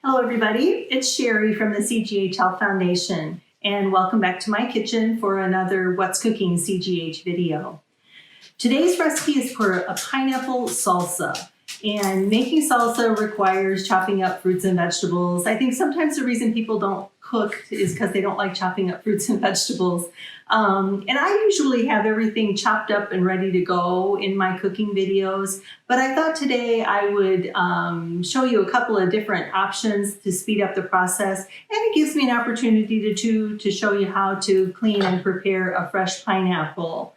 Hello everybody, it's Sherry from the CGH Health Foundation and welcome back to my kitchen for another What's Cooking CGH video. Today's recipe is for a pineapple salsa, and making salsa requires chopping up fruits and vegetables. I think sometimes the reason people don't cook is because they don't like chopping up fruits and vegetables. And I usually have everything chopped up and ready to go in my cooking videos, but I thought today I would show you a couple of different options to speed up the process, and it gives me an opportunity to show you how to clean and prepare a fresh pineapple.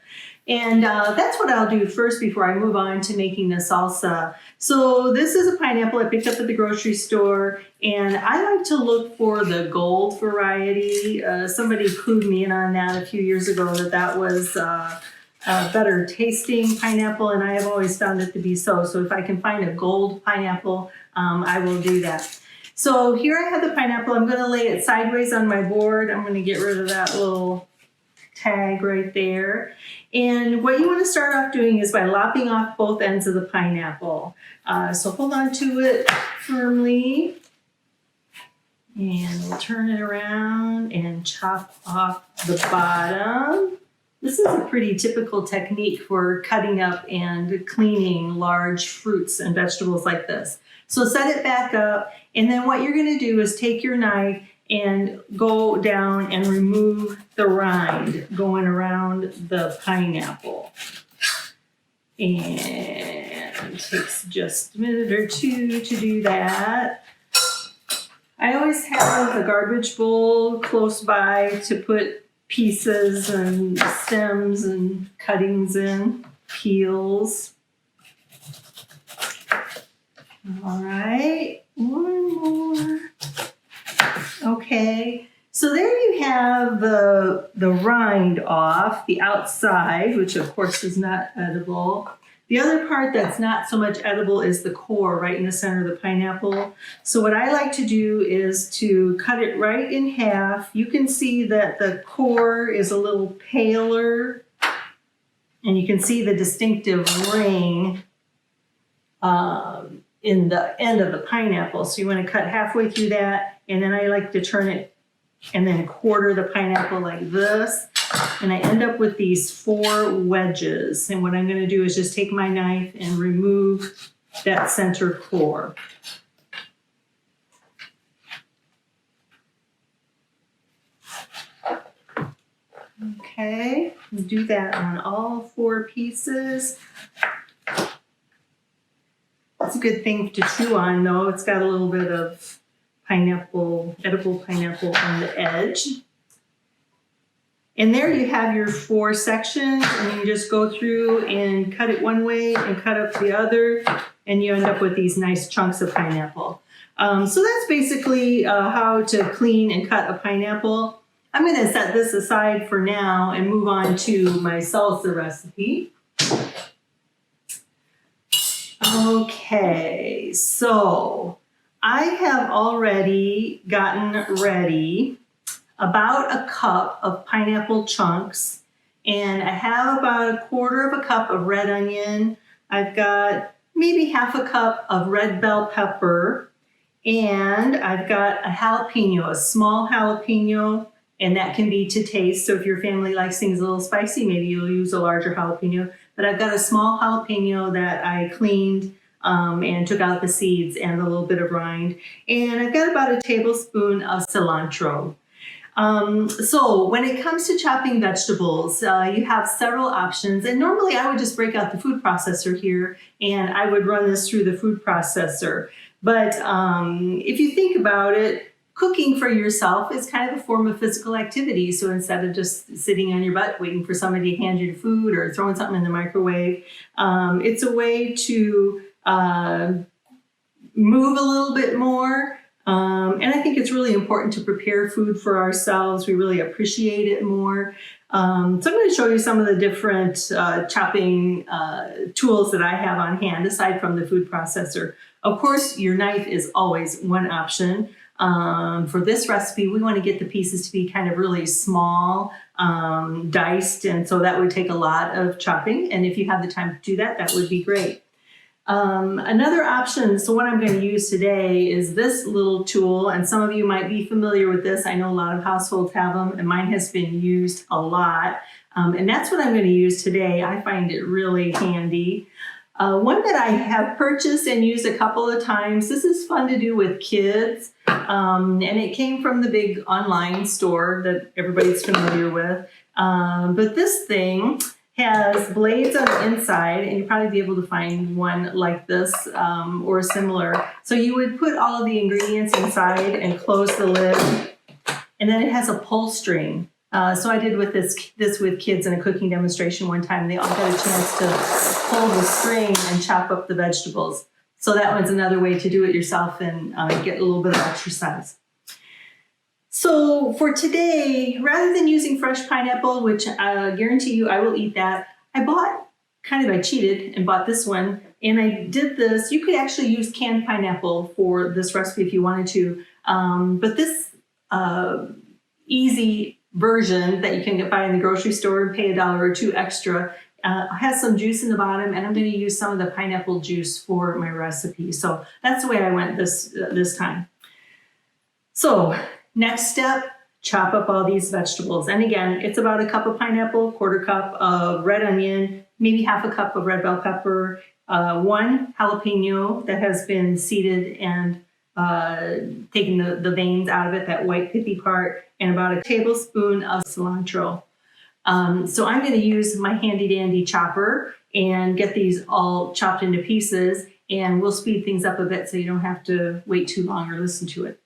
And that's what I'll do first before I move on to making the salsa. So this is a pineapple I picked up at the grocery store, and I like to look for the gold variety. Somebody clued me in on that a few years ago that was a better tasting pineapple, and I have always found it to be so. So if I can find a gold pineapple, I will do that. So here I have the pineapple. I'm going to lay it sideways on my board. I'm going to get rid of that little tag right there. And what you want to start off doing is by lopping off both ends of the pineapple. So hold on to it firmly, and we'll turn it around and chop off the bottom. This is a pretty typical technique for cutting up and cleaning large fruits and vegetables like this. So set it back up, and then what you're going to do is take your knife and go down and remove the rind going around the pineapple. And it takes just a minute or two to do that. I always have a garbage bowl close by to put pieces and stems and cuttings in, peels. All right, one more. Okay, so there you have the rind off, the outside, which of course is not edible. The other part that's not so much edible is the core right in the center of the pineapple. So what I like to do is to cut it right in half. You can see that the core is a little paler, and you can see the distinctive ring in the end of the pineapple. So you want to cut halfway through that, and then I like to turn it and then quarter the pineapple like this, and I end up with these 4 wedges. And what I'm going to do is just take my knife and remove that center core. Okay, we'll do that on all 4 pieces. It's a good thing to chew on, though. It's got a little bit of pineapple, edible pineapple on the edge. And there you have your 4 sections, and you just go through and cut it one way and cut up the other, and you end up with these nice chunks of pineapple. So that's basically how to clean and cut a pineapple. I'm going to set this aside for now and move on to my salsa recipe. Okay, so I have already gotten ready about a cup of pineapple chunks, and I have about 1/4 cup of red onion. I've got maybe 1/2 cup of red bell pepper, and I've got a jalapeno, a small jalapeno, and that can be to taste. So if your family likes things a little spicy, maybe you'll use a larger jalapeno. But I've got a small jalapeno that I cleaned and took out the seeds and a little bit of rind. And I've got about a tablespoon of cilantro. So when it comes to chopping vegetables, you have several options. And normally I would just break out the food processor here, and I would run this through the food processor. But if you think about it, cooking for yourself is kind of a form of physical activity. So instead of just sitting on your butt waiting for somebody to hand you the food or throwing something in the microwave, it's a way to move a little bit more. And I think it's really important to prepare food for ourselves. We really appreciate it more. So I'm going to show you some of the different chopping tools that I have on hand aside from the food processor. Of course, your knife is always one option. For this recipe, we want to get the pieces to be kind of really small, diced, and so that would take a lot of chopping. And if you have the time to do that, that would be great. Another option, so what I'm going to use today is this little tool, and some of you might be familiar with this. I know a lot of households have them, and mine has been used a lot. And that's what I'm going to use today. I find it really handy. One that I have purchased and used a couple of times. This is fun to do with kids, and it came from the big online store that everybody's familiar with. But this thing has blades on the inside, and you'll probably be able to find one like this or similar. So you would put all of the ingredients inside and close the lid, and then it has a pull string. So I did with this with kids in a cooking demonstration one time. They all got a chance to pull the string and chop up the vegetables. So that one's another way to do it yourself and get a little bit of exercise. So for today, rather than using fresh pineapple, which I guarantee you I will eat that, I cheated and bought this one. And I did this. You could actually use canned pineapple for this recipe if you wanted to. But this easy version that you can buy in the grocery store and pay $1 or $2 extra has some juice in the bottom, and I'm going to use some of the pineapple juice for my recipe. So that's the way I went this time. So next step, chop up all these vegetables. And again, it's about a cup of pineapple, 1/4 cup of red onion, maybe 1/2 cup of red bell pepper, 1 jalapeno that has been seeded and taking the veins out of it, that white pithy part, and about a tablespoon of cilantro. So I'm going to use my handy dandy chopper and get these all chopped into pieces, and we'll speed things up a bit so you don't have to wait too long or listen to it.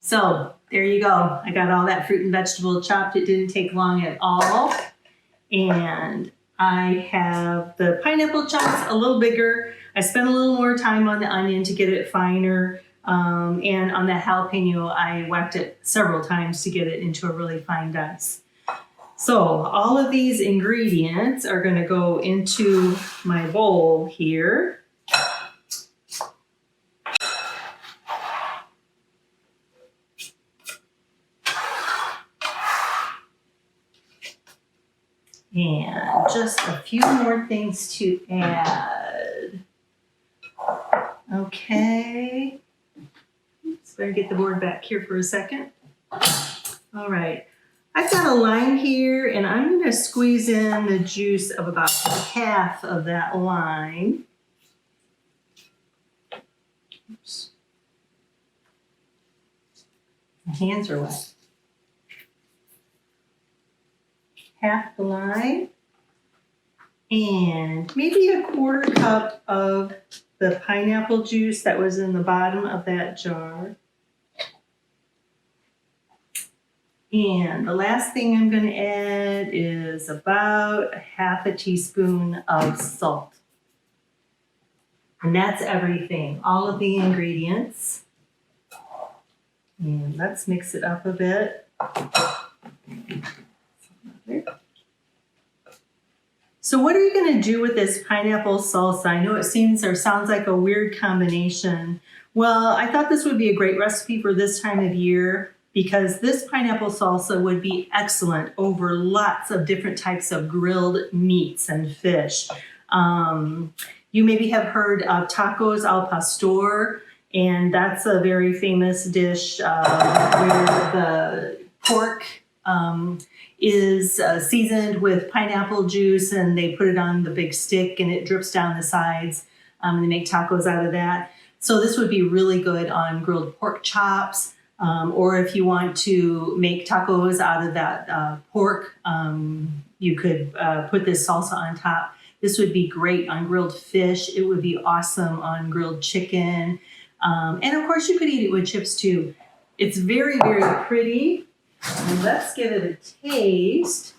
So there you go. I got all that fruit and vegetable chopped. It didn't take long at all. And I have the pineapple chops a little bigger. I spent a little more time on the onion to get it finer. And on the jalapeno, I whacked it several times to get it into a really fine dice. So all of these ingredients are going to go into my bowl here. And just a few more things to add. Okay. Oops, better get the board back here for a second. All right. I've got a lime here, and I'm going to squeeze in the juice of about half of that lime. Oops. My hands are wet. Half the lime, and maybe a 1/4 cup of the pineapple juice that was in the bottom of that jar. And the last thing I'm going to add is about 1/2 teaspoon of salt. And that's everything, all of the ingredients. And let's mix it up a bit. So what are you going to do with this pineapple salsa? I know it seems or sounds like a weird combination. Well, I thought this would be a great recipe for this time of year because this pineapple salsa would be excellent over lots of different types of grilled meats and fish. You maybe have heard of tacos al pastor, and that's a very famous dish where the pork is seasoned with pineapple juice, and they put it on the big stick and it drips down the sides, and they make tacos out of that. So this would be really good on grilled pork chops, or if you want to make tacos out of that pork, you could put this salsa on top. This would be great on grilled fish. It would be awesome on grilled chicken. And of course you could eat it with chips too. It's very, very pretty. Let's give it a taste.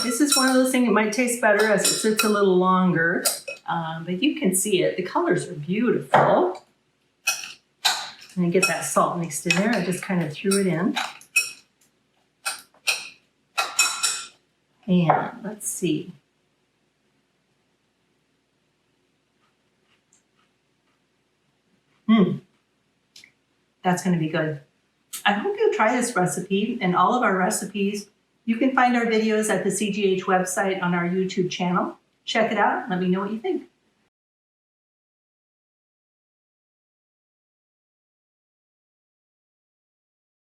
This is one of those things that might taste better as it sits a little longer, but you can see it. The colors are beautiful. I'm going to get that salt mixed in there. I just kind of threw it in. And let's see. That's going to be good. I hope you try this recipe and all of our recipes. You can find our videos at the CGH website on our YouTube channel. Check it out. Let me know what you think.